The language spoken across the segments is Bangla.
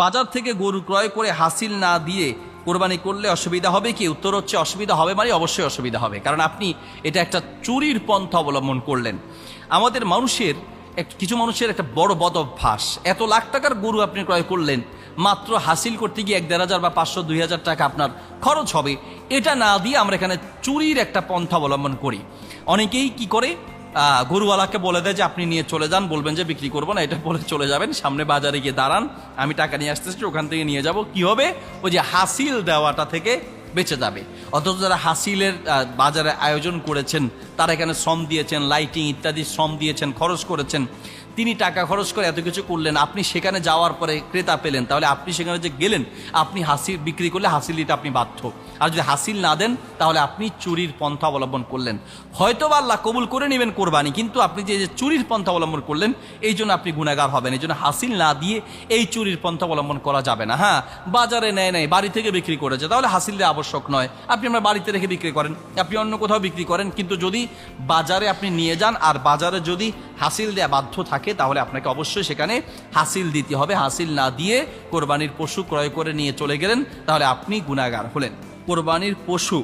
বাজার থেকে গরু ক্রয় করে হাসিল না দিয়ে কোরবানি করলে অসুবিধা হবে কি? উত্তর হচ্ছে অসুবিধা হবে, মানে অবশ্যই অসুবিধা হবে, কারণ আপনি এটা একটা চুরির পন্থা অবলম্বন করলেন। আমাদের মানুষের কিছু মানুষের একটা বড় বদ অভ্যাস, এত লাখ টাকার গরু আপনি ক্রয় করলেন, মাত্র হাসিল করতে গিয়ে ১-১.৫০০ বা ৫০০-২০০০ টাকা আপনার খরচ হবে, এটা না দিয়ে আমরা এখানে চুরির একটা পন্থা অবলম্বন করি। অনেকেই কি করে, গরুওয়ালাকে বলে দেয় যে আপনি নিয়ে চলে যান, বলবেন যে বিক্রি করবো না, এটা বলে চলে যাবেন, সামনে বাজারে গিয়ে দাঁড়ান, আমি টাকা নিয়ে আসতেছি, ওখান থেকে নিয়ে যাব। কি হবে? ওই যে হাসিল দেওয়াটা থেকে বেঁচে যাবে। অথচ যারা হাসিলের বাজারে আয়োজন করেছেন, তারা এখানে শ্রম দিয়েছেন, লাইটিং ইত্যাদি শ্রম দিয়েছেন, খরচ করেছেন, তিনি টাকা খরচ করে এত কিছু করলেন, আপনি সেখানে যাওয়ার পরে ক্রেতা পেলেন, তাহলে আপনি সেখানে যে গেলেন, আপনি হাসিল বিক্রি করলে হাসিল দিতে আপনি বাধ্য। আর যদি হাসিল না দেন, তাহলে আপনি চুরির পন্থা অবলম্বন করলেন। হয়তো বা আল্লাহ কবুল করে নেবেন কোরবানি, কিন্তু আপনি যে চুরির পন্থা অবলম্বন করলেন, এই জন্য আপনি গুনাহগার হবেন। এই জন্য হাসিল না দিয়ে এই চুরির পন্থা অবলম্বন করা যাবে না। হ্যাঁ, বাজারে নেয় নাই, বাড়ি থেকে বিক্রি করেছে, তাহলে হাসিল দেওয়া আবশ্যক নয়, আপনি আপনার বাড়িতে রেখে বিক্রি করেন, আপনি অন্য কোথাও বিক্রি করেন। কিন্তু যদি বাজারে আপনি নিয়ে যান আর বাজারে যদি হাসিল দেওয়া বাধ্য থাকে, তাহলে আপনাকে অবশ্যই সেখানে হাসিল দিতে হবে। হাসিল না দিয়ে কোরবানির পশু ক্রয় করে নিয়ে চলে গেলেন, তাহলে আপনি গুনাহগার হলেন। কোরবানির পশু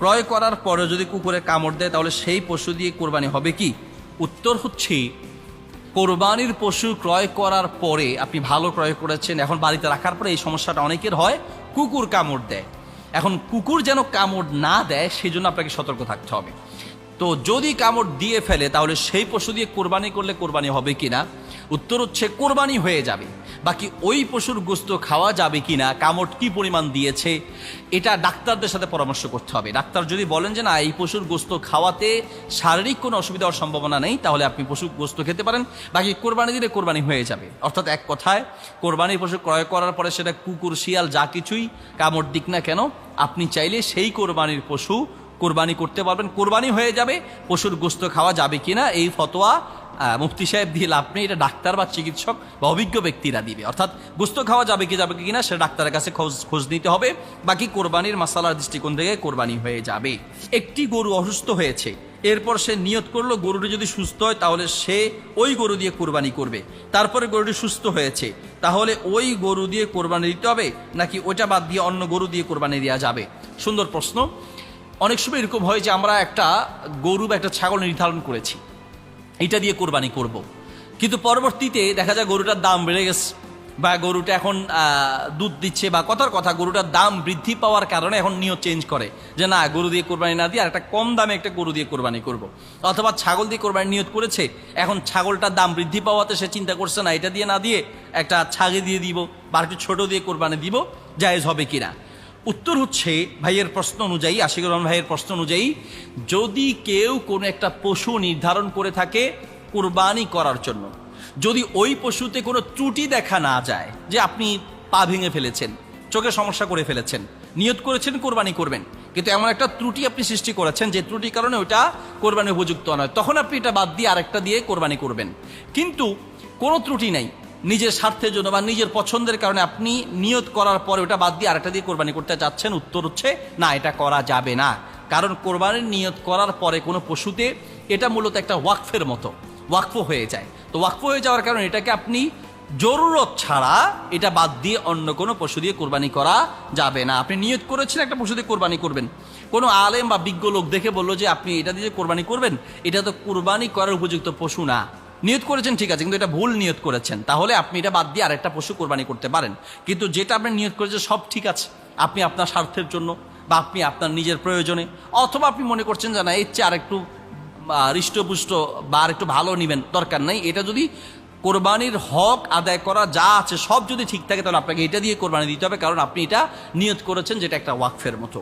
ক্রয় করার পরে যদি কুকুরে কামড় দেয়, তাহলে সেই পশু দিয়ে কোরবানি হবে কি? উত্তর হচ্ছে, কোরবানির পশু ক্রয় করার পরে আপনি ভালো ক্রয় করেছেন, এখন বাড়িতে রাখার পরে এই সমস্যাটা অনেকের হয়, কুকুর কামড় দেয়। এখন কুকুর যেন কামড় না দেয়, সেই জন্য আপনাকে সতর্ক থাকতে হবে। তো যদি কামড় দিয়ে ফেলে, তাহলে সেই পশু দিয়ে কোরবানি করলে কোরবানি হবে কিনা? উত্তর হচ্ছে কোরবানি হয়ে যাবে। বাকি ওই পশুর গোশত খাওয়া যাবে কিনা, কামড় কি পরিমাণ দিয়েছে, এটা ডাক্তারদের সাথে পরামর্শ করতে হবে। ডাক্তার যদি বলেন যে না, এই পশুর গোশত খাওয়াতে শারীরিক কোনো অসুবিধা হওয়ার সম্ভাবনা নেই, তাহলে আপনি পশুর গোশত খেতে পারেন, বাকি কোরবানি দিলে কোরবানি হয়ে যাবে। অর্থাৎ এক কথায়, কোরবানির পশু ক্রয় করার পরে সেটা কুকুর, শিয়াল যা কিছুই কামড় দিক না কেন, আপনি চাইলে সেই কোরবানির পশু কোরবানি করতে পারবেন, কোরবানি হয়ে যাবে। পশুর গোশত খাওয়া যাবে কিনা এই ফতোয়া মুফতি সাহেব দিয়ে লাভ নেই, এটা ডাক্তার বা চিকিৎসক বা অভিজ্ঞ ব্যক্তিরা দিবে। অর্থাৎ গোশত খাওয়া যাবে কিনা সেটা ডাক্তারের কাছে খোঁজ নিতে হবে। বাকি কোরবানির মাসালার দৃষ্টিকোণ থেকে কোরবানি হয়ে যাবে। একটি গরু অসুস্থ হয়েছে, এরপর সে নিয়ত করলো গরুটি যদি সুস্থ হয় তাহলে সে ওই গরু দিয়ে কোরবানি করবে। তারপরে গরুটি সুস্থ হয়েছে, তাহলে ওই গরু দিয়ে কোরবানি দিতে হবে, নাকি ওইটা বাদ দিয়ে অন্য গরু দিয়ে কোরবানি দেওয়া যাবে? সুন্দর প্রশ্ন। অনেক সময় এরকম হয় যে আমরা একটা গরু বা একটা ছাগল নির্ধারণ করেছি, এটা দিয়ে কোরবানি করব, কিন্তু পরবর্তীতে দেখা যায় গরুটার দাম বেড়ে গেছে, বা গরুটা এখন দুধ দিচ্ছে, বা কথার কথা গরুটার দাম বৃদ্ধি পাওয়ার কারণে এখন নিয়ত চেঞ্জ করে যে না, গরু দিয়ে কোরবানি না দিয়ে আর একটা কম দামে একটা গরু দিয়ে কোরবানি করব। অথবা ছাগল দিয়ে কোরবানি নিয়ত করেছে, এখন ছাগলটার দাম বৃদ্ধি পাওয়াতে সে চিন্তা করছে না, এটা দিয়ে না দিয়ে একটা ছাগি দিয়ে দিব বা একটু ছোট দিয়ে কোরবানি দিব, জায়েজ হবে কিনা? উত্তর হচ্ছে, ভাইয়ের প্রশ্ন অনুযায়ী, আশিকুর রহমান ভাইয়ের প্রশ্ন অনুযায়ী, যদি কেউ কোনো একটা পশু নির্ধারণ করে থাকে কোরবানি করার জন্য, যদি ওই পশুতে কোনো ত্রুটি দেখা না যায়, যে আপনি পা ভেঙে ফেলেছেন, চোখে সমস্যা করে ফেলেছেন, নিয়ত করেছেন কোরবানি করবেন, কিন্তু এমন একটা ত্রুটি আপনি সৃষ্টি করেছেন যে ত্রুটির কারণে ওইটা কোরবানি উপযুক্ত নয়, তখন আপনি এটা বাদ দিয়ে আরেকটা দিয়ে কোরবানি করবেন। কিন্তু কোনো ত্রুটি নাই, নিজের স্বার্থের জন্য বা নিজের পছন্দের কারণে আপনি নিয়ত করার পরে ওটা বাদ দিয়ে আরেকটা দিয়ে কোরবানি করতে চাচ্ছেন, উত্তর হচ্ছে না, এটা করা যাবে না। কারণ কোরবানির নিয়ত করার পরে কোনো পশুতে এটা মূলত একটা ওয়াকফের মতো, ওয়াকফ হয়ে যায়। তো ওয়াকফ হয়ে যাওয়ার কারণে এটাকে আপনি জরুরত ছাড়া এটা বাদ দিয়ে অন্য কোনো পশু দিয়ে কোরবানি করা যাবে না। আপনি নিয়ত করেছেন একটা পশু দিয়ে কোরবানি করবেন, কোনো আলেম বা বিজ্ঞ লোক দেখে বললো যে আপনি এটা দিয়ে কোরবানি করবেন, এটা তো কোরবানি করার উপযুক্ত পশু না। নিয়ত করেছেন ঠিক আছে, কিন্তু এটা ভুল নিয়ত করেছেন, তাহলে আপনি এটা বাদ দিয়ে আরেকটা পশু কোরবানি করতে পারেন। কিন্তু যেটা আপনি নিয়ত করেছেন সব ঠিক আছে, আপনি আপনার স্বার্থের জন্য বা আপনি আপনার নিজের প্রয়োজনে, অথবা আপনি মনে করছেন যে না, এর চেয়ে আরেকটু হৃষ্টপুষ্ট বা আরেকটু ভালো নেবেন, দরকার নেই, এটা যদি কোরবানির হক আদায় করা যা আছে সব যদি ঠিক থাকে, তাহলে আপনাকে এটা দিয়ে কোরবানি দিতে হবে, কারণ আপনি এটা নিয়ত করেছেন যেটা একটা ওয়াকফের মতো।